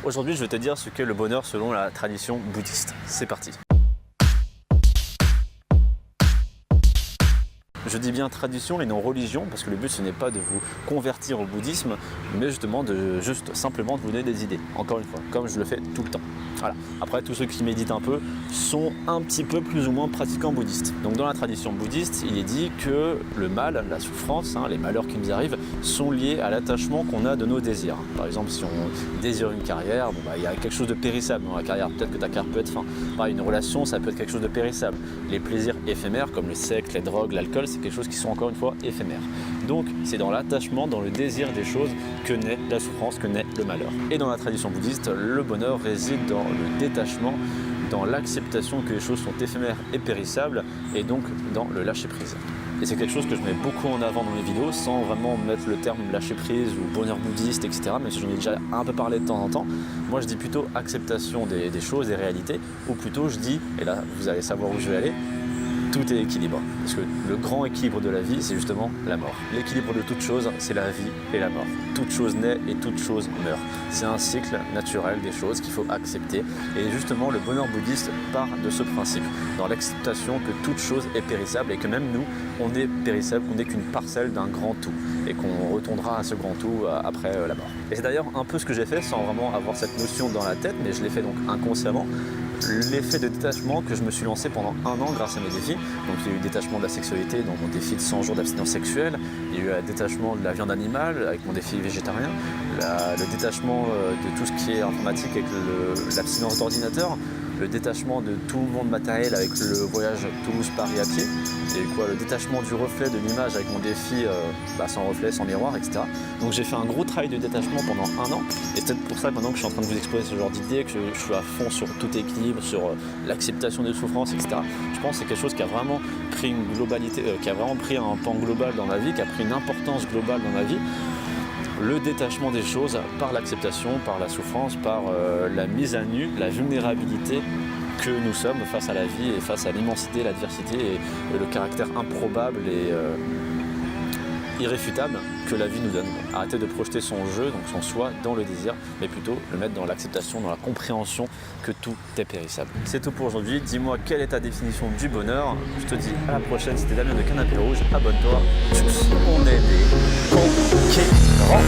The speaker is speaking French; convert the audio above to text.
Aujourd'hui, je vais te dire ce qu'est le bonheur selon la tradition bouddhiste. C'est parti. Je dis bien tradition et non religion parce que le but ce n'est pas de vous convertir au bouddhisme mais justement simplement de vous donner des idées, encore une fois, comme je le fais tout le temps. Voilà. Après, tous ceux qui méditent un peu sont un petit peu plus ou moins pratiquants bouddhistes. Donc dans la tradition bouddhiste, il est dit que le mal, la souffrance, les malheurs qui nous arrivent sont liés à l'attachement qu'on a de nos désirs. Par exemple, si on désire une carrière, il y a quelque chose de périssable dans la carrière. Peut-être que ta carrière peut être une relation, ça peut être quelque chose de périssable. Les plaisirs éphémères comme le sexe, les drogues, l'alcool, c'est quelque chose qui sont encore une fois éphémères. Donc c'est dans l'attachement, dans le désir des choses que naît la souffrance, que naît le malheur. Et dans la tradition bouddhiste, le bonheur réside dans le détachement, dans l'acceptation que les choses sont éphémères et périssables, et donc dans le lâcher-prise. Et c'est quelque chose que je mets beaucoup en avant dans mes vidéos, sans vraiment mettre le terme lâcher-prise ou bonheur bouddhiste, etc. Même si j'en ai déjà un peu parlé de temps en temps. Moi je dis plutôt acceptation des choses, des réalités, ou plutôt je dis, et là vous allez savoir où je vais aller, tout est équilibre. Parce que le grand équilibre de la vie, c'est justement la mort. L'équilibre de toute chose, c'est la vie et la mort. Toute chose naît et toute chose meurt. C'est un cycle naturel des choses qu'il faut accepter. Et justement, le bonheur bouddhiste part de ce principe, dans l'acceptation que toute chose est périssable et que même nous, on est périssable, qu'on n'est qu'une parcelle d'un grand tout et qu'on retournera à ce grand tout après la mort. Et c'est d'ailleurs un peu ce que j'ai fait sans vraiment avoir cette notion dans la tête, mais je l'ai fait donc inconsciemment. L'effet de détachement que je me suis lancé pendant 1 an grâce à mes défis. Donc il y a eu le détachement de la sexualité dans mon défi de 100 jours d'abstinence sexuelle, il y a eu le détachement de la viande animale avec mon défi végétarien, le détachement de tout ce qui est informatique avec l'abstinence d'ordinateur, le détachement de tout le monde matériel avec le voyage Toulouse-Paris à pied, il y a eu le détachement du reflet de l'image avec mon défi sans reflet, sans miroir, etc. Donc j'ai fait un gros travail de détachement pendant 1 an, et c'est peut-être pour ça maintenant que je suis en train de vous exposer ce genre d'idées, que je suis à fond sur tout équilibre, sur l'acceptation des souffrances, etc. Je pense que c'est quelque chose qui a vraiment pris une globalité, qui a vraiment pris un pan global dans ma vie, qui a pris une importance globale dans ma vie. Le détachement des choses par l'acceptation, par la souffrance, par la mise à nu, la vulnérabilité que nous sommes face à la vie et face à l'immensité, l'adversité et le caractère improbable et irréfutable que la vie nous donne. Arrêter de projeter son jeu, donc son soi, dans le désir, mais plutôt le mettre dans l'acceptation, dans la compréhension que tout est périssable. C'est tout pour aujourd'hui. Dis-moi quelle est ta définition du bonheur. Je te dis à la prochaine. C'était Damien de Canapé Rouge. Abonne-toi. Tchuss. On est des conquérants.